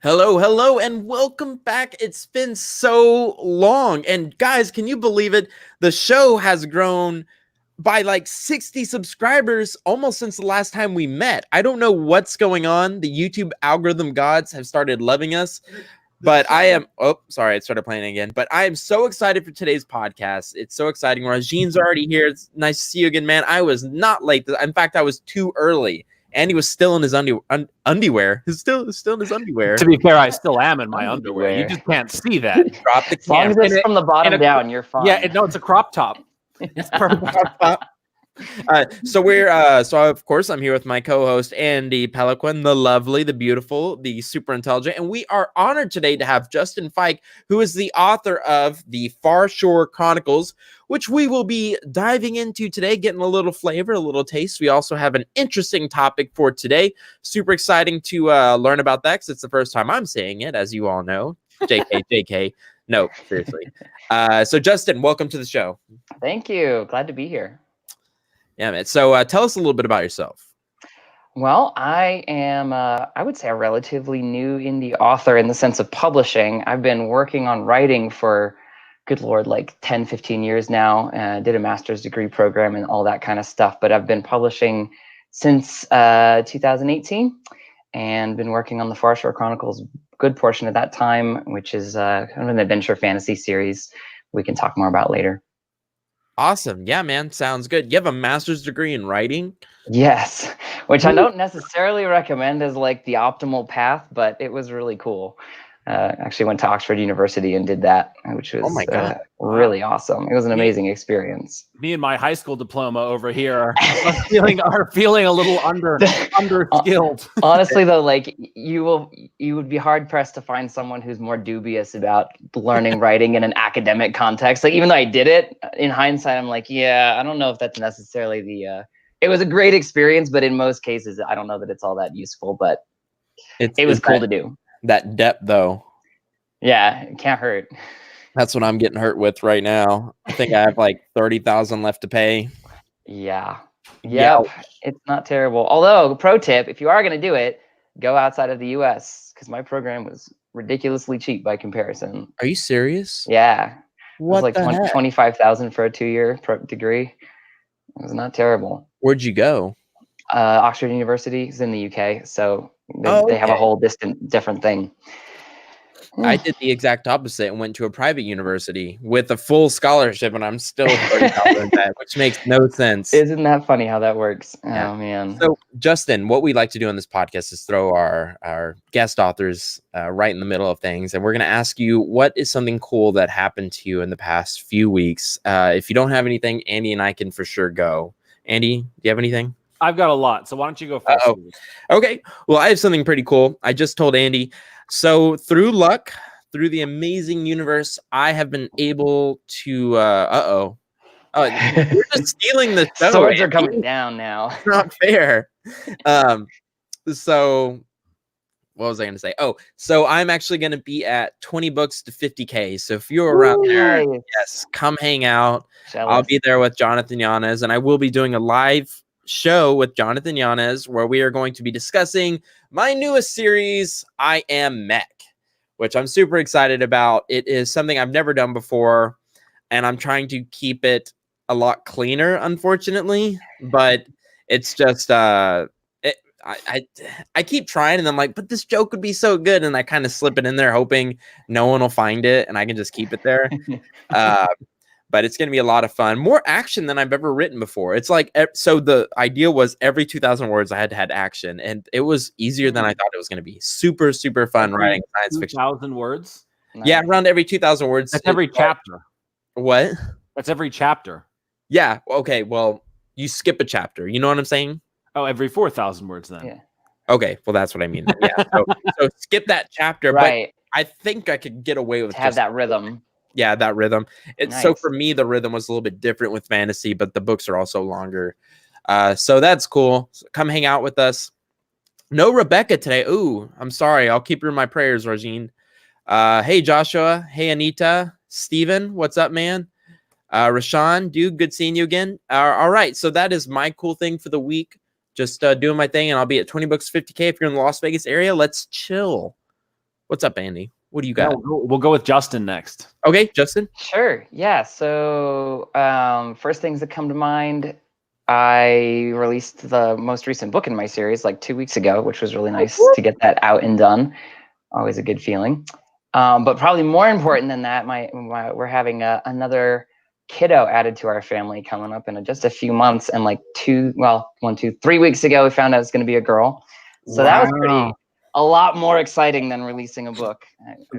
Hello, hello, and welcome back. It's been so long. And guys, can you believe it? The show has grown by like 60 subscribers almost since the last time we met. I don't know what's going on. The YouTube algorithm gods have started loving us. But I am, sorry, it started playing again. But I am so excited for today's podcast. It's so exciting. Rajine's already here. It's nice to see you again, man. I was not late. In fact, I was too early. And he was still in his underwear. He's still in his underwear. To be fair, I still am in my underwear. You just can't see that. Drop the As long camera. as it's from the bottom down, you're fine. Yeah, no, it's a crop top. It's perfect. So of course I'm here with my co-host Andy Peliquin, the lovely, the beautiful, the super intelligent, and we are honored today to have Justin Fike, who is the author of the Far Shore Chronicles, which we will be diving into today, getting a little flavor, a little taste. We also have an interesting topic for today. Super exciting to learn about that because it's the first time I'm saying it, as you all know. JK. No, seriously. So Justin, welcome to the show. Thank you. Glad to be here. Yeah, man. So tell us a little bit about yourself. Well, I am, I would say, a relatively new indie author in the sense of publishing. I've been working on writing for, good Lord, like 10, 15 years now. Did a master's degree program and all that kind of stuff. But I've been publishing since 2018 and been working on the Far Shore Chronicles good portion of that time, which is kind of an adventure fantasy series we can talk more about later. Awesome. Yeah, man. Sounds good. You have a master's degree in writing? Yes, which I don't necessarily recommend as like the optimal path, but it was really cool. Actually went to Oxford University and did that, which was really awesome. It was an amazing experience. Me and my high school diploma over here are feeling a little underskilled. Honestly, though, like you would be hard pressed to find someone who's more dubious about learning writing in an academic context. Like even though I did it, in hindsight, I'm like, yeah, I don't know if that's necessarily the. It was a great experience, but in most cases, I don't know that it's all that useful. But it was cool to do. That depth, though. Yeah, it can't hurt. That's what I'm getting hurt with right now. I think I have like 30,000 left to pay. Yeah. Yep. It's not terrible. Although, pro tip, if you are going to do it, go outside of the US because my program was ridiculously cheap by comparison. Are you serious? Yeah. What it was like 25,000 for a 2-year degree. It was not terrible. Where'd you go? Oxford University is in the UK, so they have a whole different thing. I did the exact opposite and went to a private university with a full scholarship, and I'm still $30,000 debt, which makes no sense. Isn't that funny how that works? Yeah. Oh, man. So, Justin, what we like to do on this podcast is throw our guest authors right in the middle of things, and we're going to ask you, what is something cool that happened to you in the past few weeks? If you don't have anything, Andy and I can for sure go. Andy, do you have anything? I've got a lot, so why don't you go first? Okay. Well, I have something pretty cool. I just told Andy. So through luck, through the amazing universe, I have been able to. You're just stealing the show. Swords are coming down now. It's not fair. So what was I going to say? Oh, so I'm actually going to be at 20 books to 50K. So if you're around there, yes, come hang out. Jealous. I'll be there with Jonathan Yanez, and I will be doing a live show with Jonathan Yanez where we are going to be discussing my newest series, Am Mech, which I'm super excited about. It is something I've never done before, and I'm trying to keep it a lot cleaner, unfortunately, but it's just I keep trying, and I'm like, but this joke would be so good, and I kind of slip it in there hoping no one will find it and I can just keep it there. But it's going to be a lot of fun. More action than I've ever written before. It's like, so the idea was every 2,000 words I had to have action. And it was easier than I thought it was going to be. Super, super fun writing science fiction. 2,000 words? Yeah, around every 2,000 words. That's every chapter. What? That's every chapter. Yeah. Okay. Well, you skip a chapter. You know what I'm saying? Oh, every 4,000 words then. Yeah. Okay. Well, that's what I mean. Yeah. So skip that chapter. Right. But I think I could get away with to have that rhythm. Yeah, that rhythm. Nice. So for me, the rhythm was a little bit different with fantasy, but the books are also longer. So that's cool. So come hang out with us. No Rebecca today. Ooh, I'm sorry. I'll keep her in my prayers, Regine. Hey, Joshua. Hey, Anita. Steven, what's up, man? Rashawn, dude, good seeing you again. All right, so that is my cool thing for the week. Just doing my thing, and I'll be at 20 books 50K. If you're in the Las Vegas area, let's chill. What's up, Andy? What do you Yeah, got? we'll go with Justin next. Okay, Justin. Sure. Yeah. So, first things that come to mind, I released the most recent book in my series like 2 weeks ago, which was really nice to get that out and done. Always a good feeling. But probably more important than that, we're having another kiddo added to our family coming up in just a few months. And like 3 weeks ago, we found out it's going to be a girl. So that was a lot more exciting than releasing a book.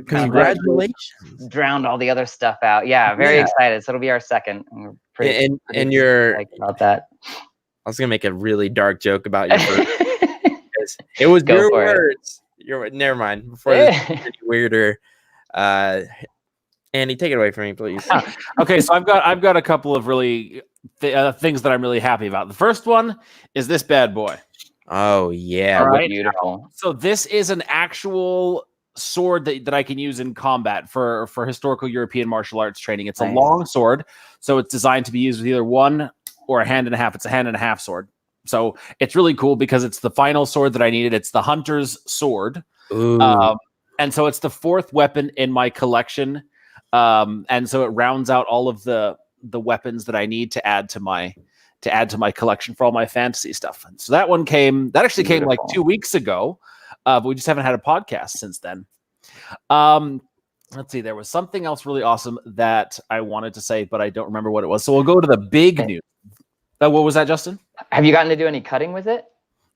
Congratulations. Drowned all the other stuff out. Yeah, very excited. So it'll be our second. And we're pretty psyched about that. I was gonna make a really dark joke about your first. It was your words. Never mind. Before this gets any weirder, Andy, take it away from me, please. Okay, so I've got a couple of really things that I'm really happy about. The first one is this bad boy. Oh yeah, all right. Beautiful. So this is an actual sword that I can use in combat for historical European martial arts training. It's a long sword, so it's designed to be used with either one or a hand and a half. It's a hand and a half sword. So it's really cool because it's the final sword that I needed. It's the Hunter's Sword. And so it's the fourth weapon in my collection. And so it rounds out all of the weapons that I need to add to my collection for all my fantasy stuff. And so that actually came like 2 weeks ago, but we just haven't had a podcast since then. Let's see, there was something else really awesome that I wanted to say, but I don't remember what it was. So we'll go to the big news. What was that, Justin? Have you gotten to do any cutting with it?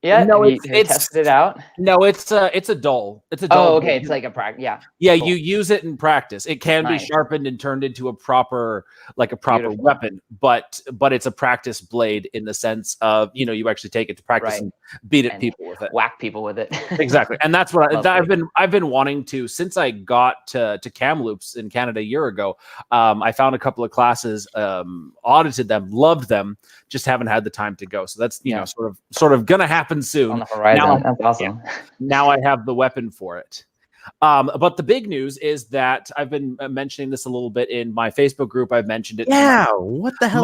Yeah, no, have you tested it out? No, it's a dull. It's a dull. Oh, okay. It's like a practice. Yeah. Yeah, cool. You use it in practice. It can be sharpened and turned into a proper weapon, but it's a practice blade in the sense of you actually take it to practice and beat people with it, whack people with it. Exactly, and that's what I've been wanting to since I got to Kamloops in Canada a year ago. I found a couple of classes, audited them, loved them, just haven't had the time to go. So that's sort of gonna happen soon. On the horizon. That's awesome. Now I have the weapon for it. But the big news is that I've been mentioning this a little bit in my Facebook group. I've mentioned it. Yeah. What the hell?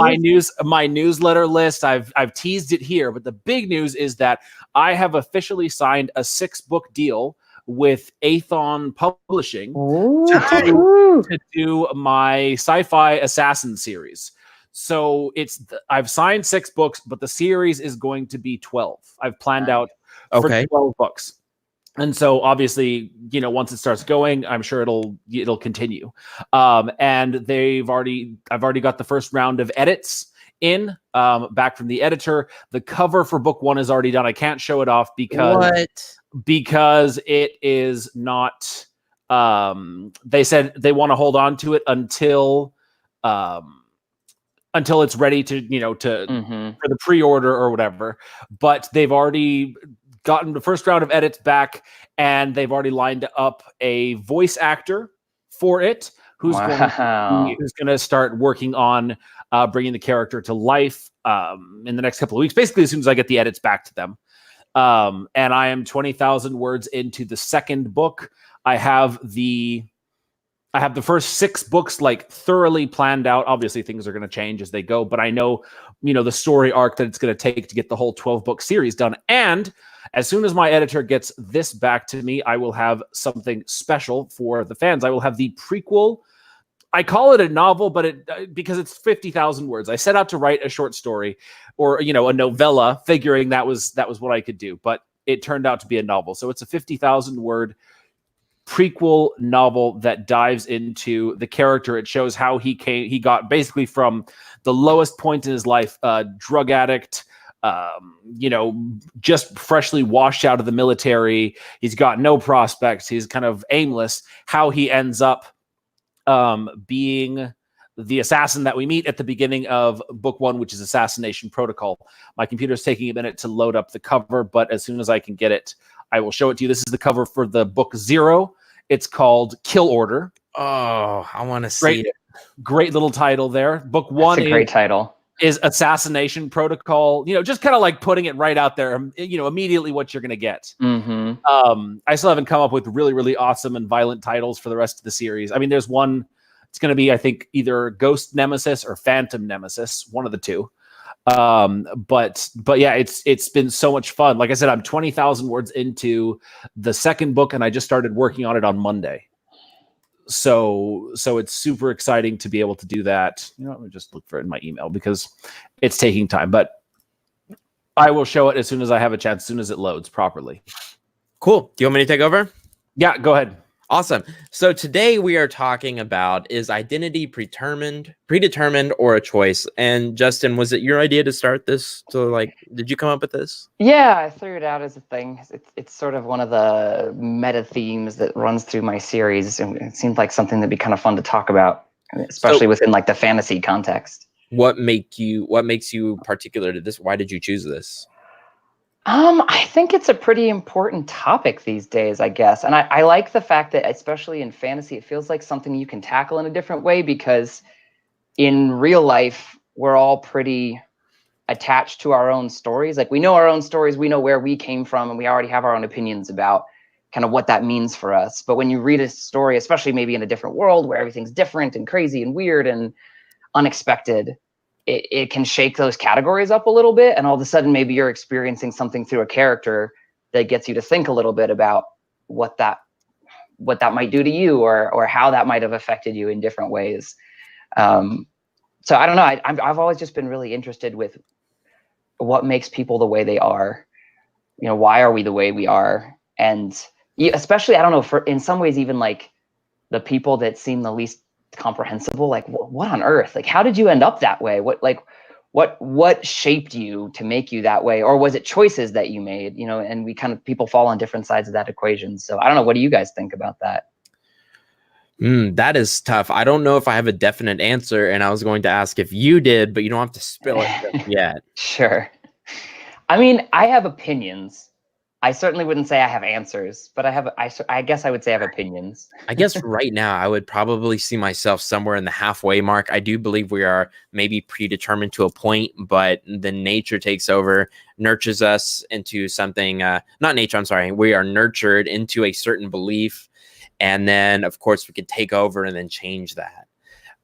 My newsletter list. I've teased it here, but the big news is that I have officially signed a 6-book deal with Aethon Publishing to do my sci-fi assassin series. So I've signed 6 books, but the series is going to be 12. I've planned out for 12 books. And so obviously, once it starts going, I'm sure it'll continue. And I've already got the first round of edits in back from the editor. The cover for book 1 is already done. I can't show it off because it is not they said they want to hold on to it until it's ready to for the pre-order or whatever. But they've already gotten the first round of edits back, and they've already lined up a voice actor for it who's going to start working on bringing the character to life in the next couple of weeks, basically as soon as I get the edits back to them. And I am 20,000 words into the second book. I have the first 6 books thoroughly planned out. Obviously things are going to change as they go, but I know, the story arc that it's going to take to get the whole 12-book series done. And as soon as my editor gets this back to me, I will have something special for the fans. I will have the prequel. I call it a novel, but because it's 50,000 words. I set out to write a short story or, a novella, figuring that was what I could do, but it turned out to be a novel. So it's a 50,000 word prequel novel that dives into the character. It shows how he got basically from the lowest point in his life, drug addict, just freshly washed out of the military. He's got no prospects. He's kind of aimless. How he ends up being the assassin that we meet at the beginning of book 1, which is Assassination Protocol. My computer's taking a minute to load up the cover, but as soon as I can get it, I will show it to you. This is the cover for the book 0. It's called Kill Order. Oh, I want to see it. Great little title there. Book 1 That's a great title. Is Assassination Protocol. Just kind of like putting it right out there, immediately what you're going to get. Mm-hmm. I still haven't come up with really, really awesome and violent titles for the rest of the series. I mean, there's one, it's going to be, I think, either Ghost Nemesis or Phantom Nemesis, one of the two. But yeah, it's been so much fun. Like I said, I'm 20,000 words into the second book, and I just started working on it on Monday. So it's super exciting to be able to do that. Let me just look for it in my email because it's taking time, but I will show it as soon as I have a chance, as soon as it loads properly. Cool. Do you want me to take over? Yeah, go ahead. Awesome. So today we are talking about, is identity predetermined, or a choice? And Justin, was it your idea to start this? So did you come up with this? Yeah, I threw it out as a thing. It's sort of one of the meta themes that runs through my series, and it seemed like something that'd be kind of fun to talk about, especially within the fantasy context. What makes you particular to this? Why did you choose this? I think it's a pretty important topic these days, I guess. And I like the fact that, especially in fantasy, it feels like something you can tackle in a different way, because in real life, we're all pretty attached to our own stories. Like, we know our own stories, we know where we came from, and we already have our own opinions about kind of what that means for us. But when you read a story, especially maybe in a different world where everything's different and crazy and weird and unexpected, it can shake those categories up a little bit, and all of a sudden maybe you're experiencing something through a character that gets you to think a little bit about what that might do to you, or how that might have affected you in different ways. So I don't know. I've always just been really interested with what makes people the way they are. Why are we the way we are? And especially, I don't know, in some ways, even like the people that seem the least comprehensible, like what on earth, like how did you end up that way? What shaped you to make you that way? Or was it choices that you made? And people fall on different sides of that equation. So I don't know, what do you guys think about that? That is tough. I don't know if I have a definite answer, and I was going to ask if you did, but you don't have to spill it just yet. Sure. I mean, I have opinions. I certainly wouldn't say I have answers, but I guess I would say I have opinions. I guess right now I would probably see myself somewhere in the halfway mark. I do believe we are maybe predetermined to a point, but the nature takes over, nurtures us into something, not nature, I'm sorry. We are nurtured into a certain belief. And then, of course, we could take over and then change that.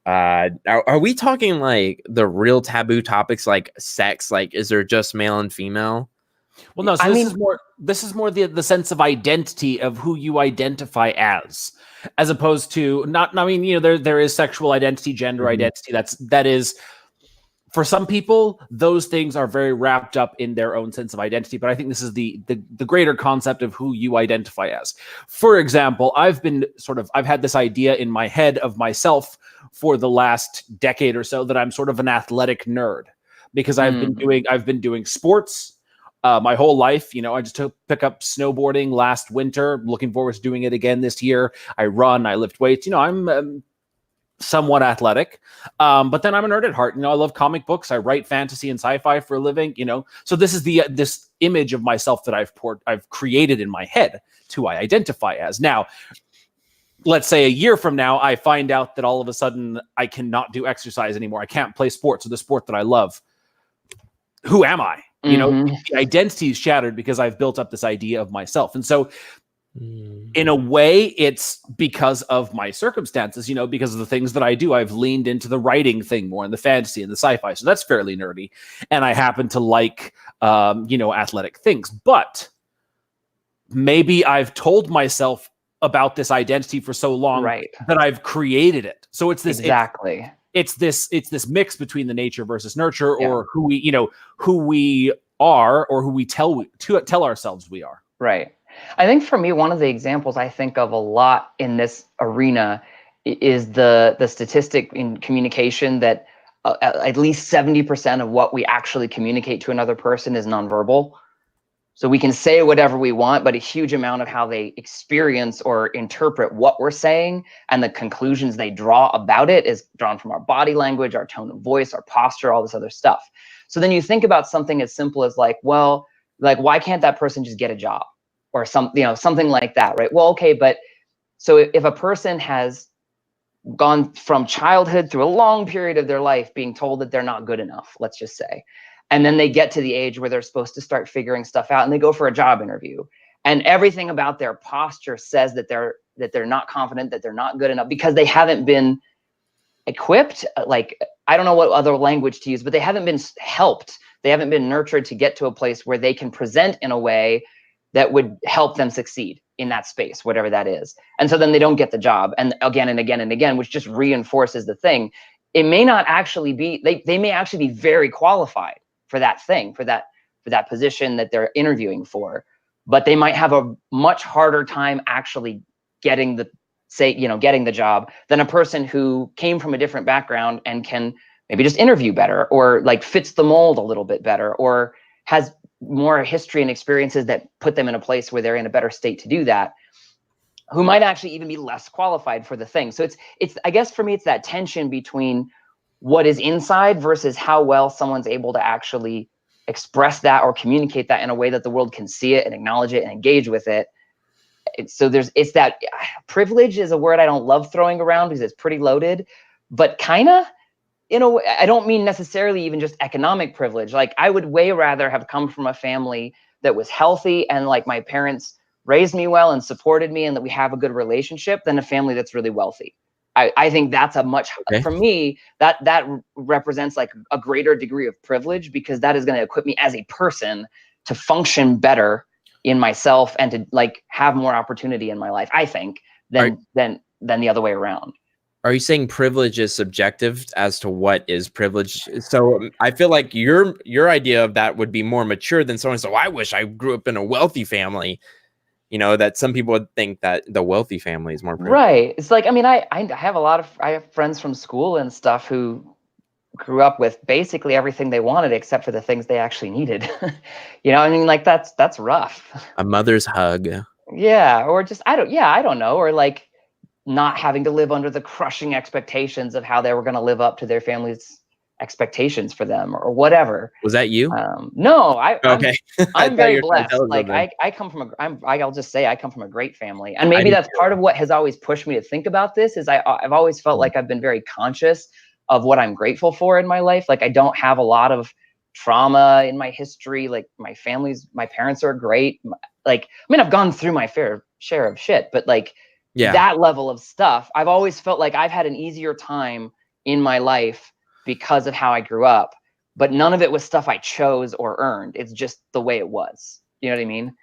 Are we talking like the real taboo topics like sex? Like, is there just male and female? Well, no. So this is more the sense of identity of who you identify as opposed to not. I mean, there is sexual identity, gender identity. That is. For some people, those things are very wrapped up in their own sense of identity. But I think this is the greater concept of who you identify as. For example, I've had this idea in my head of myself for the last decade or so that I'm sort of an athletic nerd, because I've been doing sports my whole life. I just pick up snowboarding last winter. Looking forward to doing it again this year. I run, I lift weights. I'm somewhat athletic, but then I'm a nerd at heart. I love comic books. I write fantasy and sci-fi for a living. So this is this image of myself that I've created in my head to I identify as. Now, let's say a year from now, I find out that all of a sudden I cannot do exercise anymore. I can't play sports, or the sport that I love. Who am I? The identity is shattered because I've built up this idea of myself. And so in a way, it's because of my circumstances, because of the things that I do. I've leaned into the writing thing more, and the fantasy and the sci-fi. So that's fairly nerdy. And I happen to like, athletic things. But maybe I've told myself about this identity for so long that I've created it. So it's this exactly. It's this mix between the nature versus nurture, or who we are, or who we tell ourselves we are. Right. I think for me, one of the examples I think of a lot in this arena is the statistic in communication that at least 70% of what we actually communicate to another person is nonverbal. So we can say whatever we want, but a huge amount of how they experience or interpret what we're saying and the conclusions they draw about it is drawn from our body language, our tone of voice, our posture, all this other stuff. So then you think about something as simple as why can't that person just get a job? Or something like that, right? Well, okay, but so if a person has gone from childhood through a long period of their life being told that they're not good enough, let's just say, and then they get to the age where they're supposed to start figuring stuff out, and they go for a job interview, and everything about their posture says that they're not confident, that they're not good enough, because they haven't been equipped, I don't know what other language to use, but they haven't been helped. They haven't been nurtured to get to a place where they can present in a way that would help them succeed in that space, whatever that is. And so then they don't get the job, and again and again and again, which just reinforces the thing. It may not actually be, they may actually be very qualified for that thing, for that position that they're interviewing for, but they might have a much harder time actually getting the job than a person who came from a different background and can maybe just interview better, or like fits the mold a little bit better, or has more history and experiences that put them in a place where they're in a better state to do that, who might actually even be less qualified for the thing. So it's I guess for me, it's that tension between what is inside versus how well someone's able to actually express that or communicate that in a way that the world can see it and acknowledge it and engage with it. It's that privilege is a word I don't love throwing around because it's pretty loaded, but kind of, in a way, I don't mean necessarily even just economic privilege. Like, I would way rather have come from a family that was healthy and like my parents raised me well and supported me and that we have a good relationship than a family that's really wealthy. I think that's a much, for me, that represents like a greater degree of privilege, because that is going to equip me as a person to function better in myself and to like have more opportunity in my life, I think, than the other way around. Are you saying privilege is subjective as to what is privilege? So I feel like your idea of that would be more mature than someone says, "Oh, I wish I grew up in a wealthy family." You know, that some people would think that the wealthy family is more privileged. Right. It's like, I mean, I have friends from school and stuff who grew up with basically everything they wanted except for the things they actually needed. You know, I mean, like that's rough. A mother's hug. Yeah, or just I don't know, or like not having to live under the crushing expectations of how they were going to live up to their family's expectations for them, or whatever. Was that you? No, okay. I'm very blessed. Like I come from I'll just say I come from a great family, and maybe that's part of what has always pushed me to think about this. Is I've always felt like I've been very conscious of what I'm grateful for in my life. Like, I don't have a lot of trauma in my history. Like, my parents are great. Like, I mean, I've gone through my fair share of shit, but like that level of stuff, I've always felt like I've had an easier time in my life because of how I grew up, but none of it was stuff I chose or earned. It's just the way it was. You know what I mean?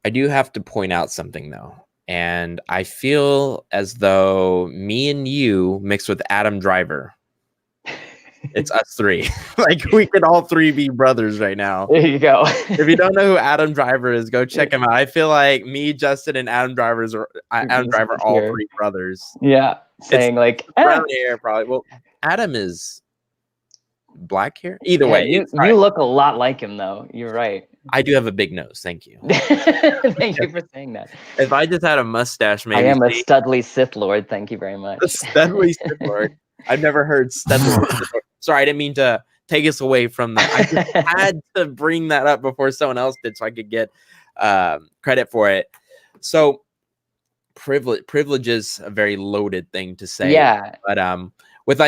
I do have to point out something though. And I feel as though me and you mixed with Adam Driver. It's us three. Like, we could all three be brothers right now. There you go. If you don't know who Adam Driver is, go check him out. I feel like me, Justin, and Adam Driver are all three brothers. Yeah. Saying like brown hair, probably. Well, Adam is black hair. Either way, you look a lot like him, though. You're right. I do have a big nose. Thank you. Thank you for saying that. If I just had a mustache, maybe. I am a Studley Sith Lord. Thank you very much. A Studley Sith Lord. I've never heard Studley Sith Lord. Sorry, I didn't mean to take us away from that. I just had to bring that up before someone else did, so I could get credit for it. So privilege is a very loaded thing to say. Yeah. But with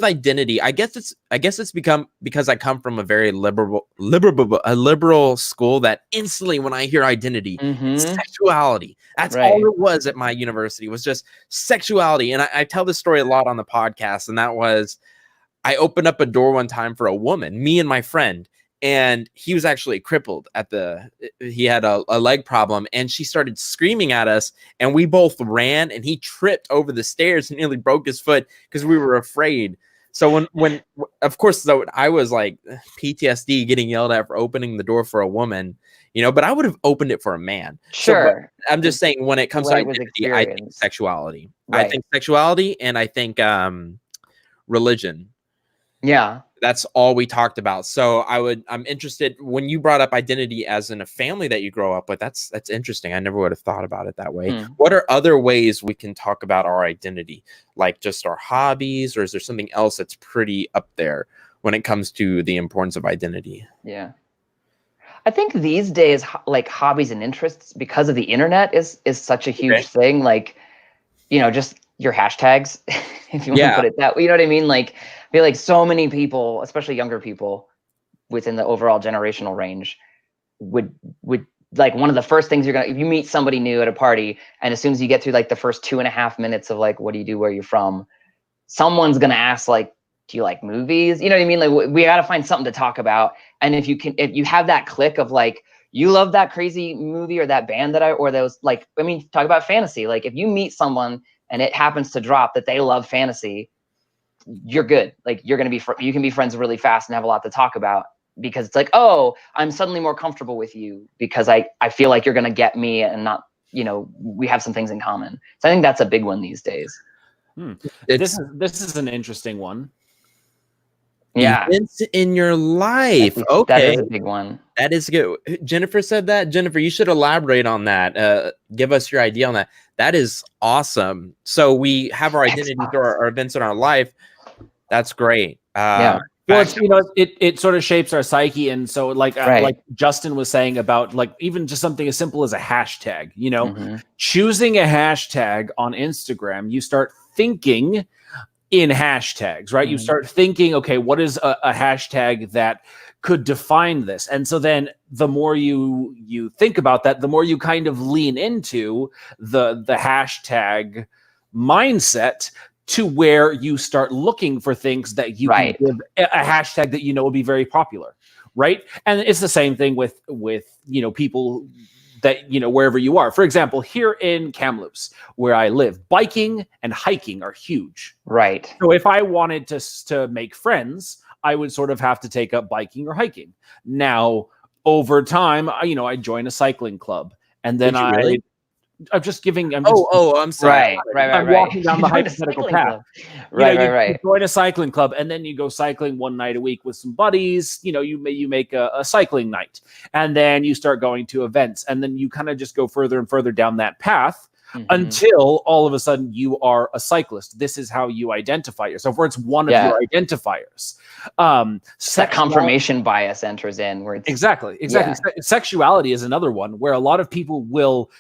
identity, I guess it's become because I come from a very liberal school that instantly when I hear identity, sexuality, that's all it was at my university, was just sexuality. And I tell this story a lot on the podcast, and that was, I opened up a door one time for a woman, me and my friend, and he was actually crippled he had a leg problem, and she started screaming at us, and we both ran, and he tripped over the stairs and nearly broke his foot because we were afraid. So when of course, though, I was like PTSD, getting yelled at for opening the door for a woman, you know, but I would have opened it for a man. Sure. So, I'm just saying, when it comes to identity, I think sexuality. Right. I think sexuality, and I think religion. Yeah. That's all we talked about. So I'm interested when you brought up identity as in a family that you grow up with. That's interesting. I never would have thought about it that way. What are other ways we can talk about our identity? Like just our hobbies, or is there something else that's pretty up there when it comes to the importance of identity? Yeah. I think these days, like hobbies and interests, because of the internet, is such a huge thing. Like, you know, just your hashtags, if you want to put it that way. You know what I mean? Like, I feel like so many people, especially younger people within the overall generational range, would like, one of the first things if you meet somebody new at a party, and as soon as you get through like the first 2.5 minutes of like, what do you do, where you're from, someone's gonna ask like, do you like movies? You know what I mean? Like we got to find something to talk about. And if you have that click of like, you love that crazy movie or that band or those, like, I mean, talk about fantasy. Like if you meet someone and it happens to drop that they love fantasy, you're good. Like you're going to you can be friends really fast and have a lot to talk about, because it's like, oh, I'm suddenly more comfortable with you because I feel like you're going to get me and not, we have some things in common. So I think that's a big one these days. This is an interesting one. Yeah. Events in your life. Okay. That is a big one. That is good. Jennifer said that. Jennifer, you should elaborate on that. Give us your idea on that. That is awesome. So we have our identity through our events in our life. That's great. Yeah. Well, it sort of shapes our psyche. And so like Justin was saying about like even just something as simple as a hashtag, choosing a hashtag on Instagram, you start thinking in hashtags, right? You start thinking, okay, what is a hashtag that could define this? And so then the more you think about that, the more you kind of lean into the hashtag mindset, to where you start looking for things that you can give a hashtag that will be very popular, right? And it's the same thing with people that wherever you are. For example, here in Kamloops, where I live, biking and hiking are huge. Right. So if I wanted to make friends, I would sort of have to take up biking or hiking. Now, over time, I join a cycling club, and then I'm just giving. I'm sorry. Right. I'm walking down the hypothetical path. Right. You join a cycling club, and then you go cycling one night a week with some buddies. You make a cycling night, and then you start going to events, and then you kind of just go further and further down that path until all of a sudden you are a cyclist. This is how you identify yourself, or it's one of your identifiers. That confirmation bias enters in, where it's exactly. Sexuality is another one where a lot of people will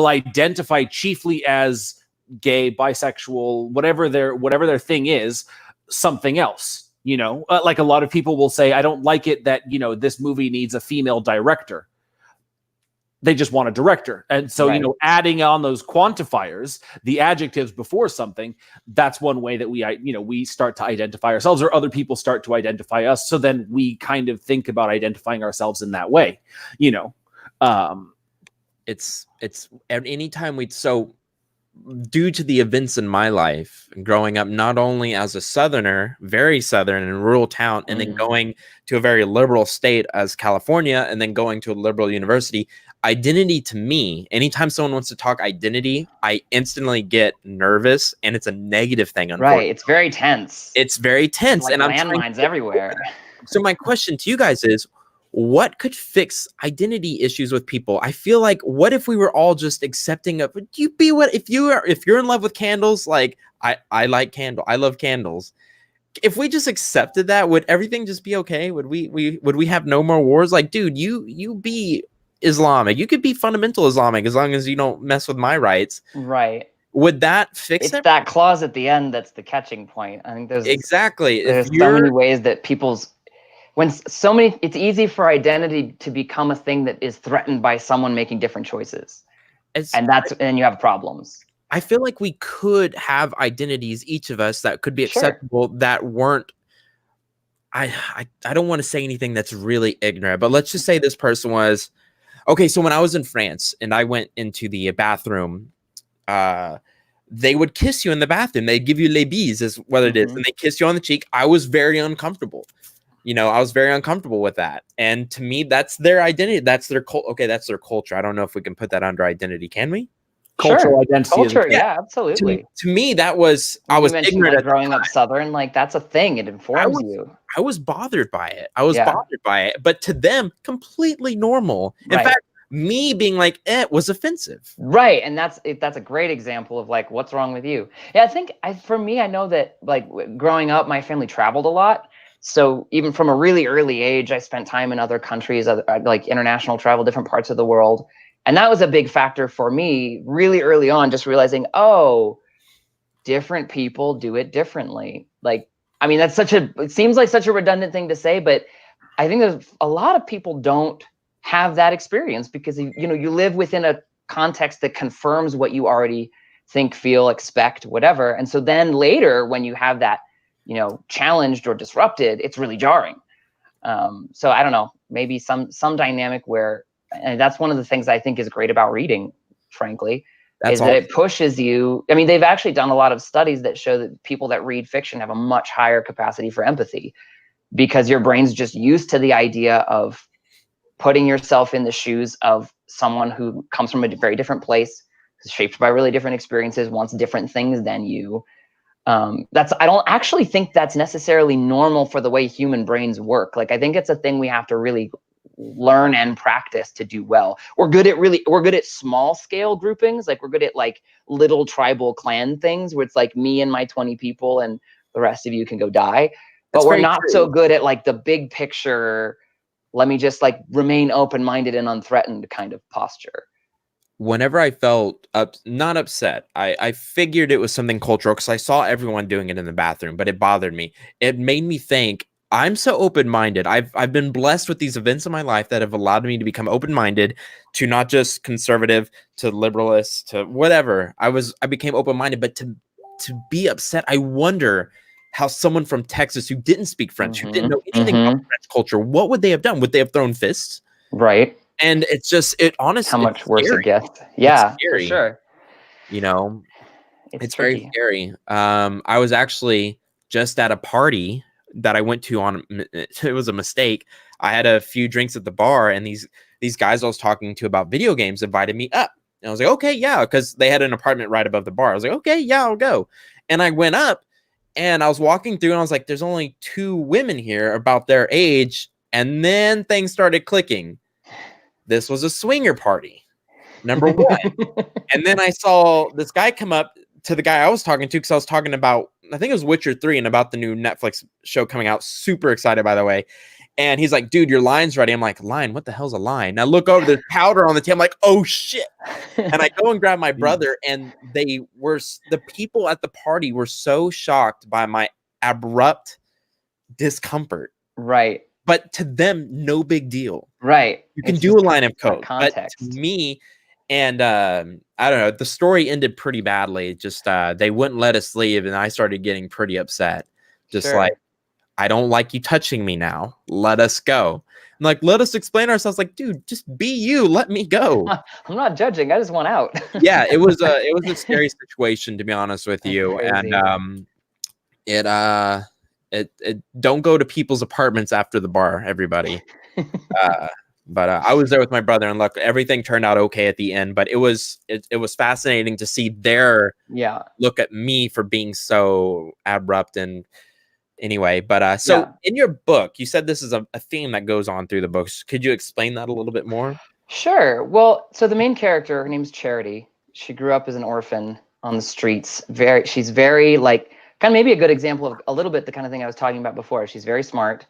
identify chiefly as gay, bisexual, whatever their thing is, something else. Like a lot of people will say, I don't like it that this movie needs a female director. They just want a director. And so, adding on those quantifiers, the adjectives before something, that's one way that we start to identify ourselves, or other people start to identify us. So then we kind of think about identifying ourselves in that way, It's at any time due to the events in my life growing up, not only as a Southerner, very Southern in a rural town, and then going to a very liberal state as California, and then going to a liberal university, identity to me, anytime someone wants to talk identity, I instantly get nervous, and it's a negative thing. Right. It's very tense. Like and I'm landmines everywhere. So my question to you guys is, what could fix identity issues with people? I feel like, what if we were all just accepting of, if you're in love with candles, like I like I love candles. If we just accepted that, would everything just be okay? Would we have no more wars? Like, dude, you be Islamic. You could be fundamental Islamic as long as you don't mess with my rights. Right. Would that fix it? It's that clause at the end that's the catching point. I think there's so many ways that it's easy for identity to become a thing that is threatened by someone making different choices. And you have problems. I feel like we could have identities, each of us, that could be acceptable, that weren't, I don't want to say anything that's really ignorant, but let's just say this person was, okay, so when I was in France and I went into the bathroom, they would kiss you in the bathroom. They'd give you les bis, is what it is, and they kiss you on the cheek. I was very uncomfortable. I was very uncomfortable with that. And to me, that's their identity. That's their okay, that's their culture. I don't know if we can put that under identity. Can we? Cultural identity. Culture, yeah, absolutely. To me, that was, I was ignorant at growing up Southern, like that's a thing. It informs you. I was bothered by it. Bothered by it. But to them, completely normal. In fact, me being like, was offensive. Right. And that's a great example of like, what's wrong with you? Yeah, I think for me, I know that like growing up, my family traveled a lot. So even from a really early age, I spent time in other countries, like international travel, different parts of the world. And that was a big factor for me really early on, just realizing, different people do it differently. Like, I mean, it seems like such a redundant thing to say, but I think there's a lot of people don't have that experience because, you live within a context that confirms what you already think, feel, expect, whatever. And so then later when you have that challenged or disrupted, it's really jarring. So I don't know, maybe some dynamic where, and that's one of the things I think is great about reading, frankly, is that it pushes you. I mean, they've actually done a lot of studies that show that people that read fiction have a much higher capacity for empathy, because your brain's just used to the idea of putting yourself in the shoes of someone who comes from a very different place, is shaped by really different experiences, wants different things than you. I don't actually think that's necessarily normal for the way human brains work. Like, I think it's a thing we have to really learn and practice to do well. We're good at small scale groupings. Like, we're good at like little tribal clan things where it's like me and my 20 people and the rest of you can go die. But we're not so good at like the big picture, let me just like remain open-minded and unthreatened kind of posture. Whenever I felt not upset, I figured it was something cultural because I saw everyone doing it in the bathroom, but it bothered me. It made me think, I'm so open-minded. I've been blessed with these events in my life that have allowed me to become open-minded, to not just conservative, to liberalist, to whatever. I became open-minded, but to be upset, I wonder how someone from Texas who didn't speak French, who didn't know anything about French culture, what would they have done? Would they have thrown fists? Right. And it's just, honestly, how much worse it gets. Yeah, for sure. It's very scary. I was actually just at a party that I went to it was a mistake. I had a few drinks at the bar, and these guys I was talking to about video games invited me up. And I was like, okay, yeah, because they had an apartment right above the bar. I was like, okay, yeah, I'll go. And I went up, and I was walking through, and I was like, there's only 2 women here about their age. And then things started clicking. This was a swinger party, number 1. And then I saw this guy come up to the guy I was talking to, because I was talking about, I think it was Witcher 3 and about the new Netflix show coming out. Super excited, by the way. And he's like, dude, your line's ready. I'm like, line? What the hell's a line? And I look over, there's powder on the table. I'm like, oh shit. And I go and grab my brother, and the people at the party were so shocked by my abrupt discomfort. Right. But to them, no big deal. Right. You can do a line of code. But to me, and I don't know, the story ended pretty badly. Just they wouldn't let us leave, and I started getting pretty upset. Just like, I don't like you touching me now. Let us go. I'm like, let us explain ourselves. Like, dude, just be you. Let me go. I'm not judging. I just want out. Yeah, it was a scary situation, to be honest with you. Crazy. And it don't go to people's apartments after the bar, everybody. But I was there with my brother, and look, everything turned out okay at the end. But it was fascinating to see their look at me for being so abrupt. And anyway, but in your book, you said this is a theme that goes on through the books. Could you explain that a little bit more? Sure. Well, so the main character, her name's Charity. She grew up as an orphan on the streets. She's very like, kind of maybe a good example of a little bit the kind of thing I was talking about before. She's very smart,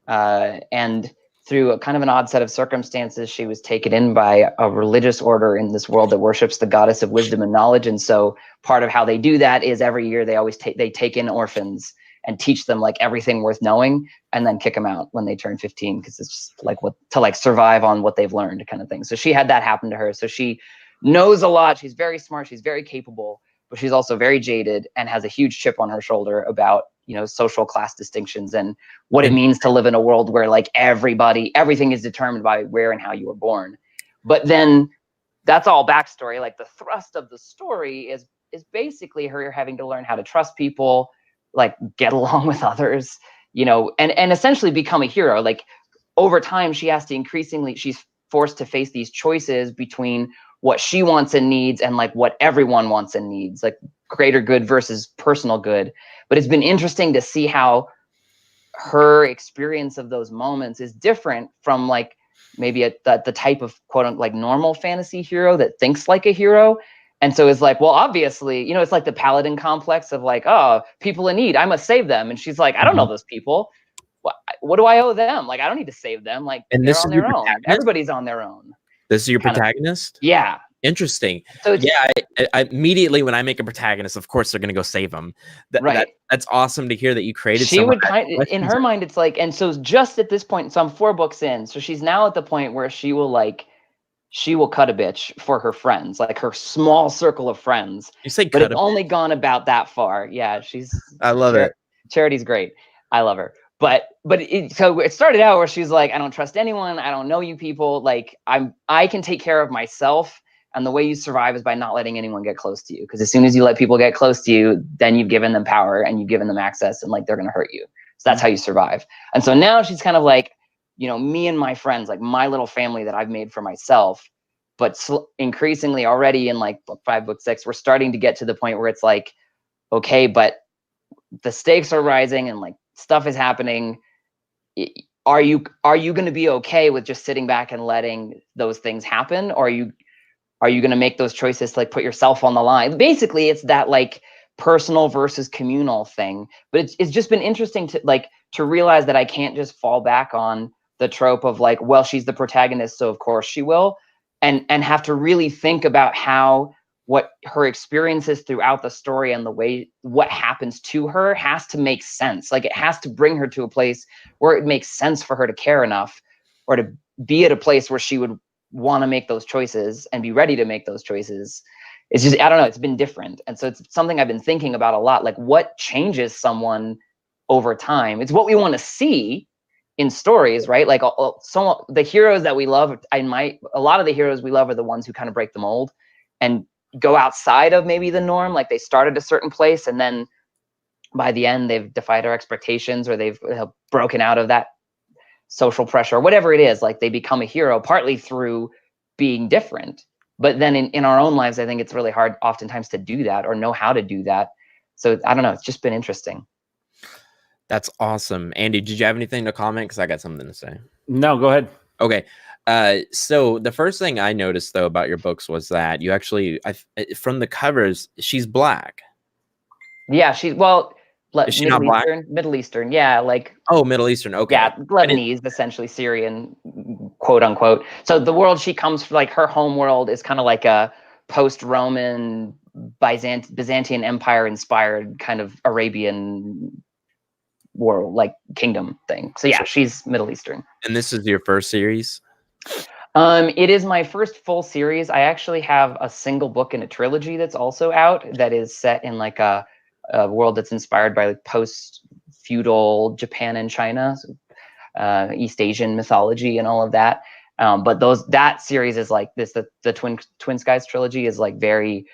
and through a kind of an odd set of circumstances, she was taken in by a religious order in this world that worships the goddess of wisdom and knowledge. And so part of how they do that is every year they always they take in orphans and teach them like everything worth knowing, and then kick them out when they turn 15, because it's just like to survive on what they've learned kind of thing. So she had that happen to her. So she knows a lot. She's very smart. She's very capable, but she's also very jaded and has a huge chip on her shoulder about, social class distinctions and what it means to live in a world where like everything is determined by where and how you were born. But then that's all backstory. Like, the thrust of the story is basically her having to learn how to trust people, like get along with others, and essentially become a hero. Like, over time, she's forced to face these choices between what she wants and needs and like what everyone wants and needs, like greater good versus personal good. But it's been interesting to see how her experience of those moments is different from like maybe the type of quote unquote like normal fantasy hero that thinks like a hero. And so it's like, well, obviously, it's like the paladin complex of like, oh, people in need, I must save them. And she's like, I don't know those people. What do I owe them? Like, I don't need to save them. Like, and they're on their own. Everybody's on their own. This is your protagonist? Yeah. Interesting. So I immediately when I make a protagonist, of course they're going to go save them. That's awesome to hear that you created. She would in her mind, it's like, and so just at this point, so I'm 4 books in, so she's now at the point where she will cut a bitch for her friends, like her small circle of friends. You say, but it's only gone about that far. Yeah, I love it. Charity's great. I love her. So it started out where she's like, I don't trust anyone. I don't know you people. Like I can take care of myself. And the way you survive is by not letting anyone get close to you. Because as soon as you let people get close to you, then you've given them power and you've given them access, and like they're going to hurt you. So that's how you survive. And so now she's kind of like, me and my friends, like my little family that I've made for myself. But increasingly already in like book 5, book 6, we're starting to get to the point where it's like, okay, but the stakes are rising and like stuff is happening. Are you going to be okay with just sitting back and letting those things happen? Or are you going to make those choices to like put yourself on the line? Basically, it's that like personal versus communal thing. But it's just been interesting to realize that I can't just fall back on the trope of like, well, she's the protagonist, so of course she will, and have to really think about what her experiences throughout the story and the way what happens to her has to make sense. Like it has to bring her to a place where it makes sense for her to care enough, or to be at a place where she would want to make those choices and be ready to make those choices. It's just, I don't know, it's been different. And so it's something I've been thinking about a lot. Like what changes someone over time? It's what we want to see in stories, right? Like the heroes that we love, a lot of the heroes we love are the ones who kind of break the mold and go outside of maybe the norm. Like they started a certain place and then by the end they've defied our expectations, or they've broken out of that social pressure, or whatever it is. Like they become a hero partly through being different. But then in our own lives, I think it's really hard oftentimes to do that or know how to do that. So I don't know, it's just been interesting. That's awesome. Andy, did you have anything to comment? Because I got something to say. No, go ahead. Okay. So the first thing I noticed though about your books was that you actually, from the covers, she's black. Yeah, is she not black? Middle Eastern, yeah, like Middle Eastern. Okay, yeah, Lebanese, essentially Syrian, quote unquote. So the world she comes from, like her home world, is kind of like a post-Roman Byzantine Empire inspired kind of Arabian world, like kingdom thing. So yeah, she's Middle Eastern. And this is your first series? It is my first full series. I actually have a single book in a trilogy that's also out that is set in like a world that's inspired by like post-feudal Japan and China, East Asian mythology and all of that. But that series is like this. The Twin Skies trilogy is like very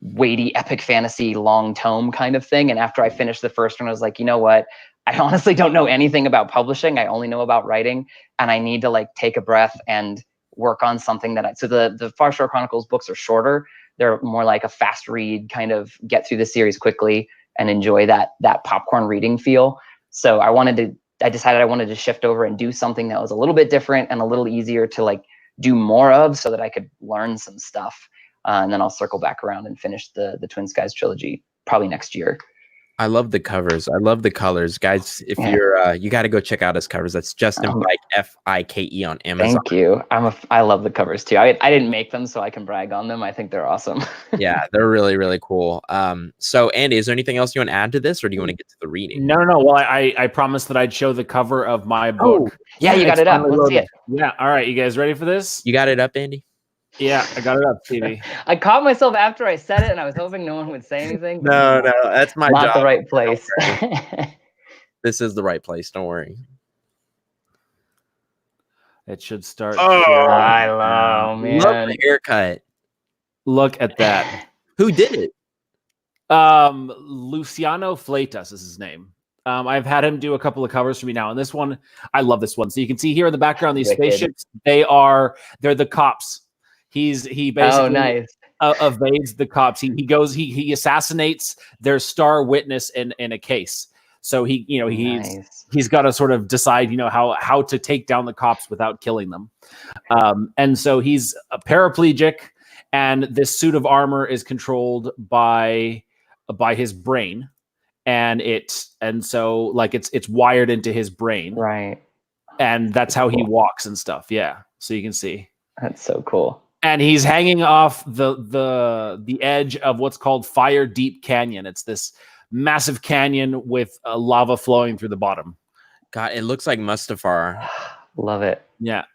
weighty, epic fantasy, long tome kind of thing. And after I finished the first one, I was like, you know what? I honestly don't know anything about publishing. I only know about writing, and I need to like take a breath and work on something so the Far Shore Chronicles books are shorter. They're more like a fast read, kind of get through the series quickly and enjoy that popcorn reading feel. So I decided I wanted to shift over and do something that was a little bit different and a little easier to like do more of, so that I could learn some stuff. And then I'll circle back around and finish the Twin Skies trilogy probably next year. I love the covers. I love the colors, guys. If you're, you got to go check out his covers. That's Justin Fike, Fike on Amazon. Thank you. I love the covers too. I didn't make them, so I can brag on them. I think they're awesome. Yeah, they're really, really cool. So Andy, is there anything else you want to add to this, or do you want to get to the reading? No. Well, I promised that I'd show the cover of my book. Oh, yeah, you got it up. Let's see it. Yeah. All right. You guys ready for this? You got it up, Andy? Yeah, I got it up, TV. I caught myself after I said it, and I was hoping no one would say anything. No, that's my job. Not the right place. This is the right place. Don't worry. It should start. I love, man. Love the haircut. Look at that. Who did it? Luciano Fleitas is his name. I've had him do a couple of covers for me now, and this one, I love this one. So you can see here in the background these spaceships. They're the cops. He basically evades the cops. He assassinates their star witness in a case. So he's got to sort of decide how to take down the cops without killing them. And so he's a paraplegic, and this suit of armor is controlled by his brain, and so it's wired into his brain, right? And that's how he walks and stuff. Yeah, so you can see. That's so cool. And he's hanging off the edge of what's called Fire Deep Canyon. It's this massive canyon with lava flowing through the bottom. God, it looks like Mustafar. Love it. Yeah.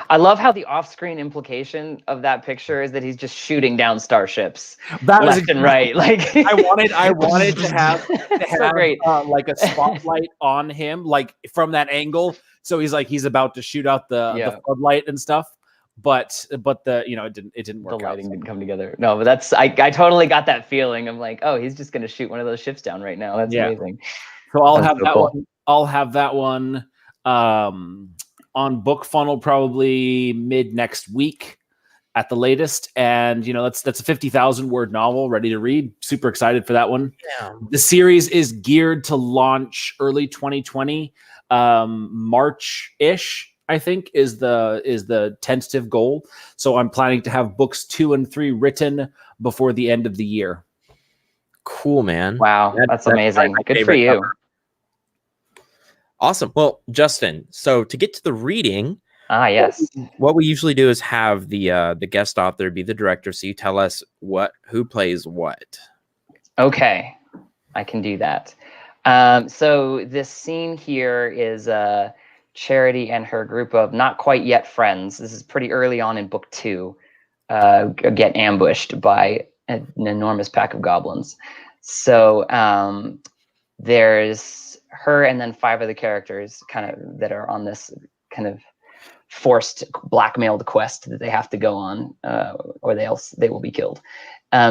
I love how the off-screen implication of that picture is that he's just shooting down starships That was left and right. Like I wanted to have so great. Like a spotlight on him, like from that angle. So he's about to shoot out the floodlight and stuff. But the it didn't work. The lighting didn't come together. No, but that's I totally got that feeling. I'm like, oh, he's just gonna shoot one of those ships down right now. That's amazing. So I'll have that one. I'll have that one on Book Funnel probably mid next week at the latest. And that's a 50,000 word novel ready to read. Super excited for that one. Yeah. The series is geared to launch early 2020, March-ish. I think is the tentative goal. So I'm planning to have books 2 and 3 written before the end of the year. Cool, man. Wow, that's amazing. Good for you. Cover. Awesome. Well, Justin, so to get to the reading, yes, what we usually do is have the guest author be the director. So you tell us who plays what. Okay, I can do that. So this scene here is Charity and her group of not quite yet friends. This is pretty early on in book 2. Get ambushed by an enormous pack of goblins. So there's her and then 5 of the characters kind of that are on this kind of forced blackmailed quest that they have to go on, or they will be killed.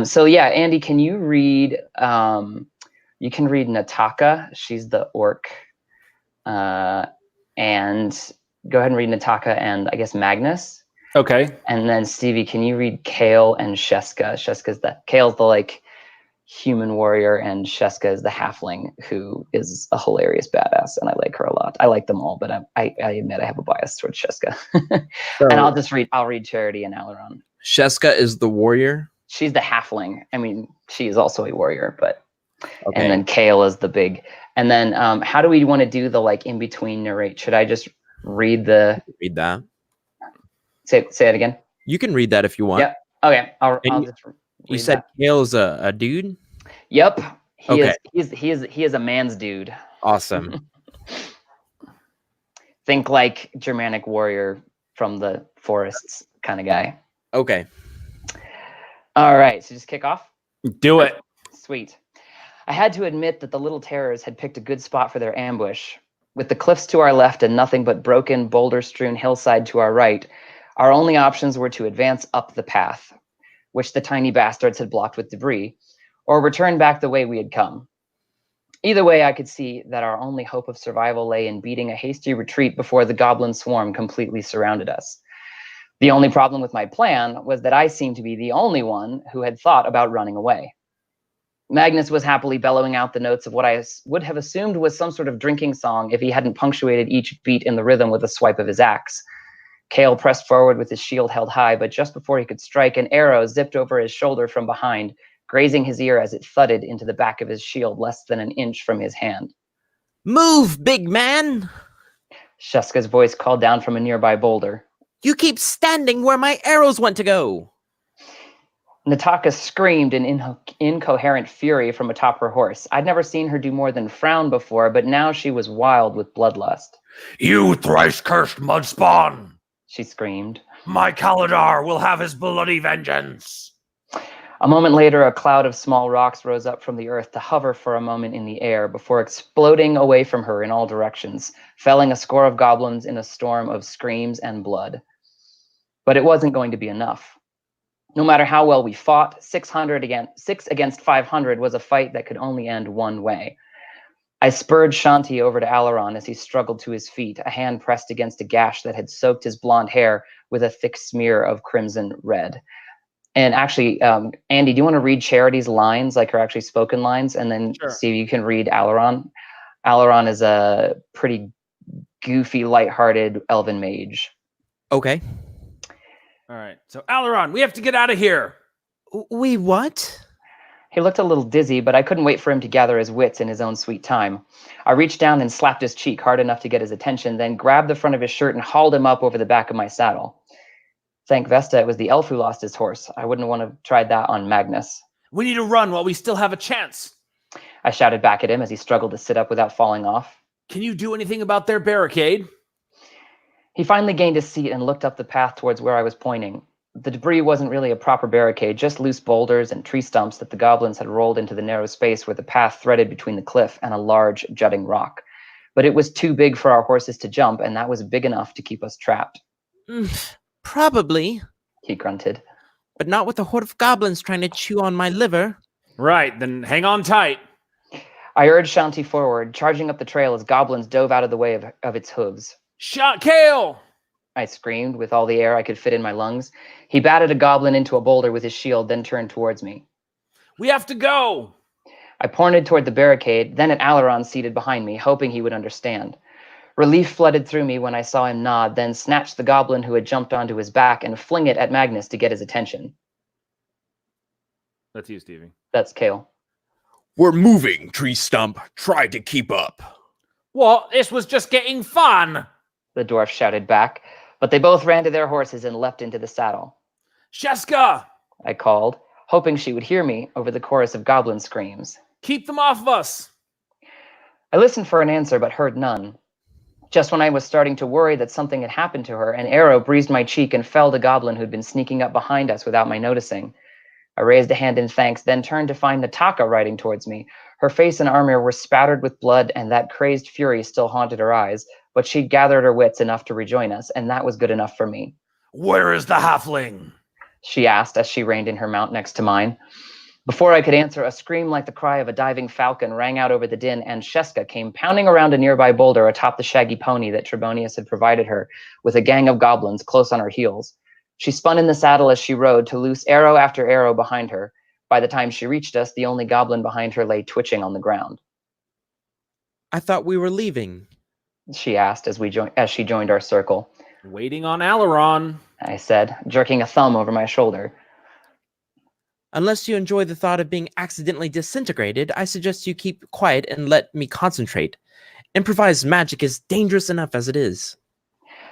So yeah, Andy, can you read? You can read Nataka. She's the orc. And go ahead and read Nataka and I guess Magnus. Okay. And then Stevie, can you read Kale and Sheska? Kale's the like human warrior and Sheska is the halfling who is a hilarious badass and I like her a lot. I like them all, but I admit I have a bias towards Sheska. And I'll read Charity and Alaron. Sheska is the warrior? She's the halfling. I mean, she is also a warrior, but okay. And then Kale is the big. And then how do we want to do the like in between narrate? Should I just read that? Say it again. You can read that if you want. Yeah. Okay. I'll just you said Kale's a dude? Yep. He is a man's dude. Awesome. Think like Germanic warrior from the forests kind of guy. Okay. All right. So just kick off. Do it. Sweet. I had to admit that the little terrors had picked a good spot for their ambush. With the cliffs to our left and nothing but broken, boulder-strewn hillside to our right, our only options were to advance up the path, which the tiny bastards had blocked with debris, or return back the way we had come. Either way, I could see that our only hope of survival lay in beating a hasty retreat before the goblin swarm completely surrounded us. The only problem with my plan was that I seemed to be the only one who had thought about running away. Magnus was happily bellowing out the notes of what I would have assumed was some sort of drinking song if he hadn't punctuated each beat in the rhythm with a swipe of his axe. Kale pressed forward with his shield held high, but just before he could strike, an arrow zipped over his shoulder from behind, grazing his ear as it thudded into the back of his shield less than an inch from his hand. Move, big man! Sheska's voice called down from a nearby boulder. You keep standing where my arrows went to go! Nataka screamed in incoherent fury from atop her horse. I'd never seen her do more than frown before, but now she was wild with bloodlust. You thrice-cursed mudspawn! She screamed. My Kaladar will have his bloody vengeance! A moment later, a cloud of small rocks rose up from the earth to hover for a moment in the air before exploding away from her in all directions, felling a score of goblins in a storm of screams and blood. But it wasn't going to be enough. No matter how well we fought, 6 against 500 was a fight that could only end one way. I spurred Shanti over to Alaron as he struggled to his feet, a hand pressed against a gash that had soaked his blonde hair with a thick smear of crimson red. And actually, Andy, do you want to read Charity's lines, like her actually spoken lines? And then Steve, you can read Alaron. Alaron is a pretty goofy, lighthearted elven mage. Okay. All right. So, Alaron, we have to get out of here. We what? He looked a little dizzy, but I couldn't wait for him to gather his wits in his own sweet time. I reached down and slapped his cheek hard enough to get his attention, then grabbed the front of his shirt and hauled him up over the back of my saddle. Thank Vesta, it was the elf who lost his horse. I wouldn't want to have tried that on Magnus. We need to run while we still have a chance. I shouted back at him as he struggled to sit up without falling off. Can you do anything about their barricade? He finally gained his seat and looked up the path towards where I was pointing. The debris wasn't really a proper barricade, just loose boulders and tree stumps that the goblins had rolled into the narrow space where the path threaded between the cliff and a large, jutting rock. But it was too big for our horses to jump, and that was big enough to keep us trapped. Probably, he grunted. But not with a horde of goblins trying to chew on my liver. Right, then hang on tight. I urged Shanti forward, charging up the trail as goblins dove out of the way of its hooves. Shot Kale! I screamed with all the air I could fit in my lungs. He batted a goblin into a boulder with his shield, then turned towards me. We have to go! I pointed toward the barricade, then at Alaron seated behind me, hoping he would understand. Relief flooded through me when I saw him nod, then snatch the goblin who had jumped onto his back and fling it at Magnus to get his attention. That's you, Stevie. That's Kale. We're moving, Tree Stump. Try to keep up. What? This was just getting fun! The dwarf shouted back, but they both ran to their horses and leapt into the saddle. Sheska! I called, hoping she would hear me over the chorus of goblin screams. Keep them off of us! I listened for an answer, but heard none. Just when I was starting to worry that something had happened to her, an arrow breezed my cheek and felled a goblin who'd been sneaking up behind us without my noticing. I raised a hand in thanks, then turned to find Nataka riding towards me. Her face and armor were spattered with blood, and that crazed fury still haunted her eyes, but she'd gathered her wits enough to rejoin us, and that was good enough for me. Where is the halfling? She asked as she reined in her mount next to mine. Before I could answer, a scream like the cry of a diving falcon rang out over the din, and Sheska came pounding around a nearby boulder atop the shaggy pony that Trebonius had provided her, with a gang of goblins close on her heels. She spun in the saddle as she rode to loose arrow after arrow behind her. By the time she reached us, the only goblin behind her lay twitching on the ground. I thought we were leaving, she asked as she joined our circle. Waiting on Alaron, I said, jerking a thumb over my shoulder. Unless you enjoy the thought of being accidentally disintegrated, I suggest you keep quiet and let me concentrate. Improvised magic is dangerous enough as it is.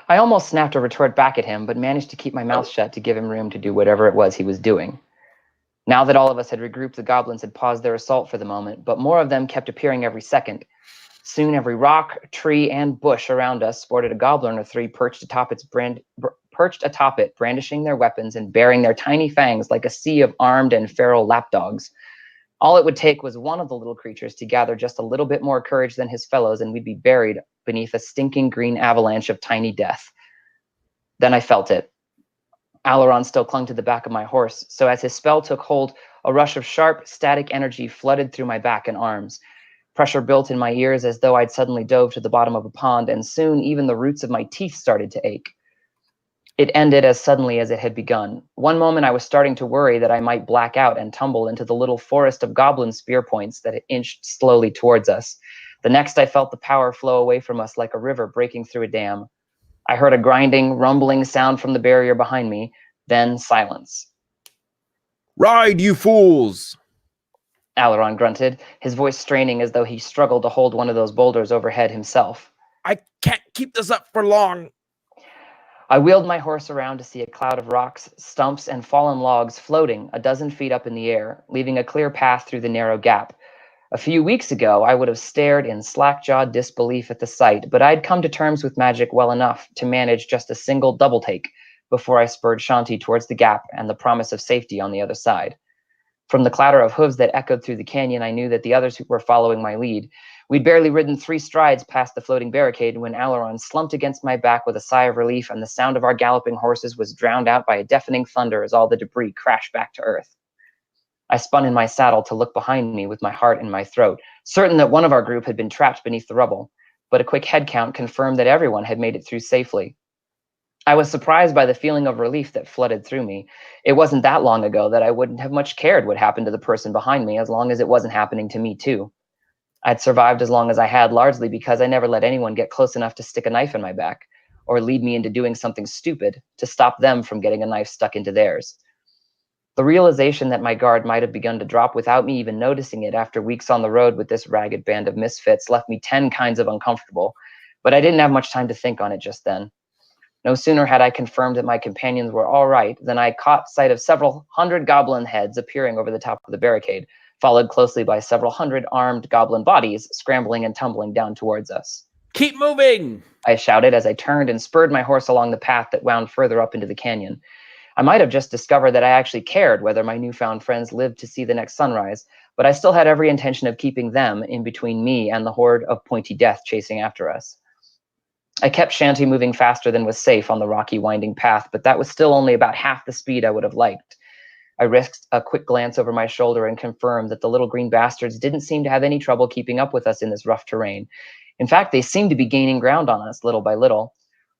I almost snapped a retort back at him, but managed to keep my mouth shut to give him room to do whatever it was he was doing. Now that all of us had regrouped, the goblins had paused their assault for the moment, but more of them kept appearing every second. Soon every rock, tree, and bush around us sported a goblin or three perched atop it, brandishing their weapons and baring their tiny fangs like a sea of armed and feral lapdogs. All it would take was one of the little creatures to gather just a little bit more courage than his fellows, and we'd be buried beneath a stinking green avalanche of tiny death. Then I felt it. Alaron still clung to the back of my horse, so as his spell took hold, a rush of sharp, static energy flooded through my back and arms. Pressure built in my ears as though I'd suddenly dove to the bottom of a pond, and soon even the roots of my teeth started to ache. It ended as suddenly as it had begun. One moment I was starting to worry that I might black out and tumble into the little forest of goblin spear points that had inched slowly towards us. The next I felt the power flow away from us like a river breaking through a dam. I heard a grinding, rumbling sound from the barrier behind me, then silence. Ride, you fools! Alaron grunted, his voice straining as though he struggled to hold one of those boulders overhead himself. I can't keep this up for long. I wheeled my horse around to see a cloud of rocks, stumps, and fallen logs floating a dozen feet up in the air, leaving a clear path through the narrow gap. A few weeks ago, I would have stared in slack-jawed disbelief at the sight, but I'd come to terms with magic well enough to manage just a single double take before I spurred Shanti towards the gap and the promise of safety on the other side. From the clatter of hooves that echoed through the canyon, I knew that the others were following my lead. We'd barely ridden 3 strides past the floating barricade when Alaron slumped against my back with a sigh of relief, and the sound of our galloping horses was drowned out by a deafening thunder as all the debris crashed back to earth. I spun in my saddle to look behind me with my heart in my throat, certain that one of our group had been trapped beneath the rubble, but a quick head count confirmed that everyone had made it through safely. I was surprised by the feeling of relief that flooded through me. It wasn't that long ago that I wouldn't have much cared what happened to the person behind me, as long as it wasn't happening to me too. I'd survived as long as I had, largely because I never let anyone get close enough to stick a knife in my back, or lead me into doing something stupid to stop them from getting a knife stuck into theirs. The realization that my guard might have begun to drop without me even noticing it after weeks on the road with this ragged band of misfits left me 10 kinds of uncomfortable, but I didn't have much time to think on it just then. No sooner had I confirmed that my companions were all right than I caught sight of several hundred goblin heads appearing over the top of the barricade, followed closely by several hundred armed goblin bodies scrambling and tumbling down towards us. Keep moving! I shouted as I turned and spurred my horse along the path that wound further up into the canyon. I might have just discovered that I actually cared whether my newfound friends lived to see the next sunrise, but I still had every intention of keeping them in between me and the horde of pointy death chasing after us. I kept Shanty moving faster than was safe on the rocky, winding path, but that was still only about half the speed I would have liked. I risked a quick glance over my shoulder and confirmed that the little green bastards didn't seem to have any trouble keeping up with us in this rough terrain. In fact, they seemed to be gaining ground on us little by little.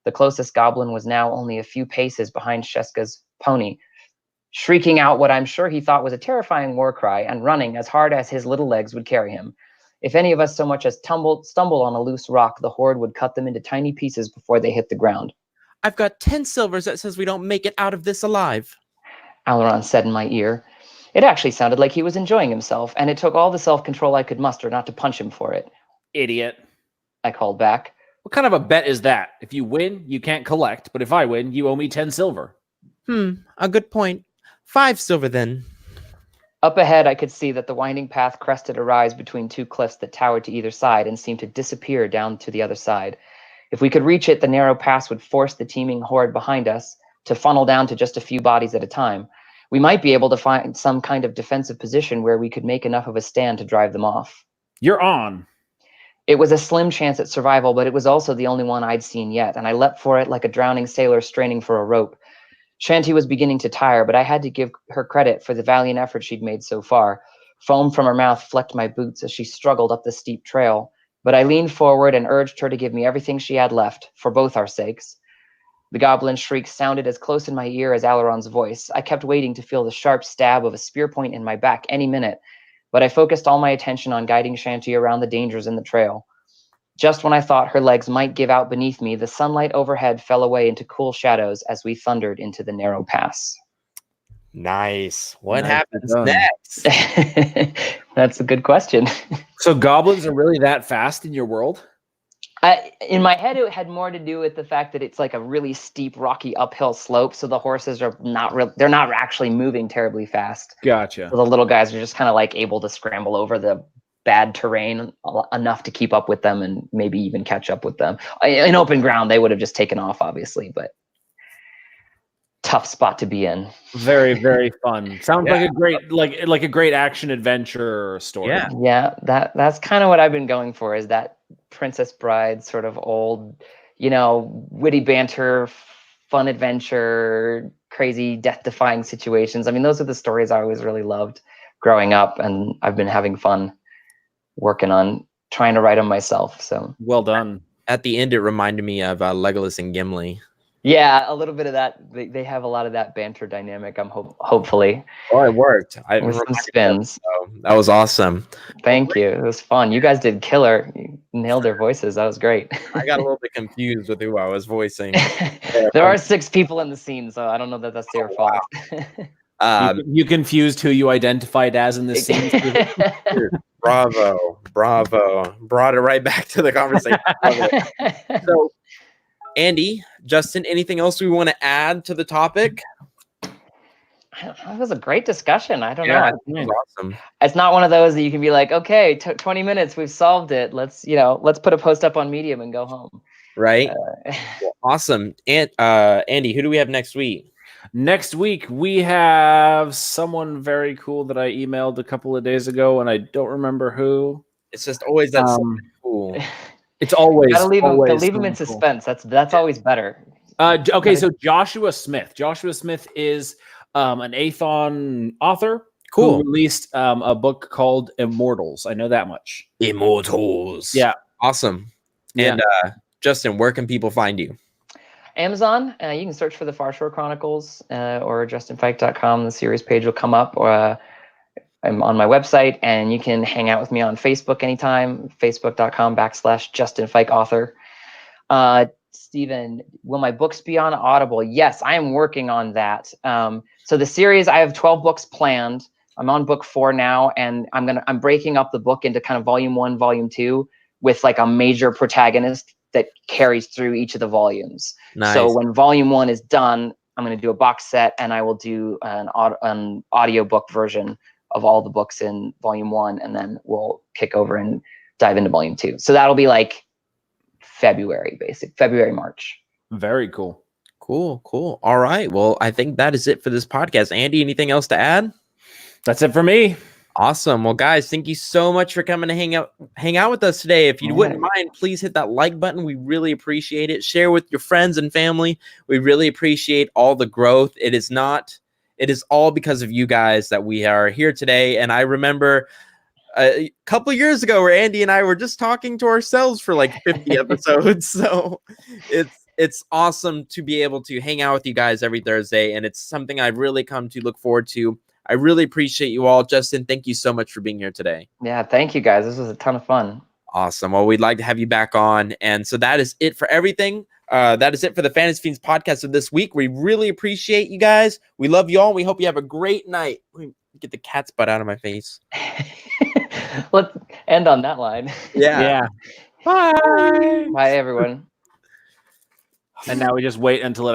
The closest goblin was now only a few paces behind Sheska's pony, shrieking out what I'm sure he thought was a terrifying war cry and running as hard as his little legs would carry him. If any of us so much as stumbled on a loose rock, the horde would cut them into tiny pieces before they hit the ground. I've got 10 silvers that says we don't make it out of this alive, Alaron said in my ear. It actually sounded like he was enjoying himself, and it took all the self-control I could muster not to punch him for it. Idiot. I called back. What kind of a bet is that? If you win, you can't collect, but if I win, you owe me 10 silver. A good point. 5 silver then. Up ahead, I could see that the winding path crested a rise between two cliffs that towered to either side and seemed to disappear down to the other side. If we could reach it, the narrow pass would force the teeming horde behind us to funnel down to just a few bodies at a time. We might be able to find some kind of defensive position where we could make enough of a stand to drive them off. You're on. It was a slim chance at survival, but it was also the only one I'd seen yet, and I leapt for it like a drowning sailor straining for a rope. Shanty was beginning to tire, but I had to give her credit for the valiant effort she'd made so far. Foam from her mouth flecked my boots as she struggled up the steep trail, but I leaned forward and urged her to give me everything she had left, for both our sakes. The goblin's shriek sounded as close in my ear as Alaron's voice. I kept waiting to feel the sharp stab of a spear point in my back any minute, but I focused all my attention on guiding Shanty around the dangers in the trail. Just when I thought her legs might give out beneath me, the sunlight overhead fell away into cool shadows as we thundered into the narrow pass. Nice. What Nice happens done. next? That's a good question. So goblins are really that fast in your world? In my head, it had more to do with the fact that it's like a really steep, rocky uphill slope, so the horses are they're not actually moving terribly fast. Gotcha. So the little guys are just kind of like able to scramble over the bad terrain enough to keep up with them and maybe even catch up with them. In open ground, they would have just taken off, obviously, but tough spot to be in. Very, very fun. Sounds like a great like a great action adventure story. Yeah, that's kind of what I've been going for, is that Princess Bride sort of old, witty banter, fun adventure, crazy death-defying situations. I mean, those are the stories I always really loved growing up, and I've been having fun working on trying to write them myself. So well done. At the end, it reminded me of Legolas and Gimli. yeah, a little bit of that. They have a lot of that banter dynamic. Oh, Hopefully. it worked. With some spins. That was awesome. Thank you. It was fun. You guys did killer. You nailed their voices. That was great. I got a little bit confused with who I was voicing. There are 6 people in the scene, so I don't know that that's their fault. You confused who you identified as in this scene. Bravo. Brought it right back to the conversation. So, Andy, Justin, anything else we want to add to the topic? That was a great discussion. I don't know. That was awesome. It's not one of those that you can be like, okay, 20 minutes, we've solved it. Let's put a post up on Medium and go home. Right. Well, awesome. And Andy, who do we have next week? Next week, we have someone very cool that I emailed a couple of days ago, and I don't remember who. It's just always that something cool. It's always gotta leave them in cool. suspense. That's always better. Okay, so Joshua Smith. Joshua Smith is an Athon author. Cool. Who released a book called Immortals. I know that much. Immortals. Yeah. Awesome. And Justin, where can people find you? Amazon. You can search for the Far Shore Chronicles or justinfike.com. The series page will come up. Or I'm on my website, and you can hang out with me on Facebook anytime. Facebook.com/JustinFikeAuthor. Stephen, will my books be on Audible? Yes, I am working on that. So the series, I have 12 books planned. I'm on book 4 now, and I'm breaking up the book into kind of volume 1, volume 2, with like a major protagonist that carries through each of the volumes. Nice. So when volume 1 is done, I'm going to do a box set, and I will do an audiobook version of all the books in volume 1, and then we'll kick over and dive into volume 2. So that'll be like February, March. Very cool. Cool. All right. Well, I think that is it for this podcast. Andy, anything else to add? That's it for me. Awesome. Well, guys, thank you so much for coming to hang out with us today. If you wouldn't mind, please hit that like button. We really appreciate it. Share with your friends and family. We really appreciate all the growth. It is all because of you guys that we are here today. And I remember a couple years ago where Andy and I were just talking to ourselves for like 50 episodes. So it's awesome to be able to hang out with you guys every Thursday. And it's something I've really come to look forward to. I really appreciate you all. Justin, thank you so much for being here today. Yeah, thank you guys. This was a ton of fun. Awesome. Well, we'd like to have you back on. And so that is it for everything. That is it for the Fantasy Fiends podcast of this week. We really appreciate you guys. We love you all. We hope you have a great night. Let me get the cat's butt out of my face. Let's end on that line. Yeah. Bye. Bye, everyone. And now we just wait until it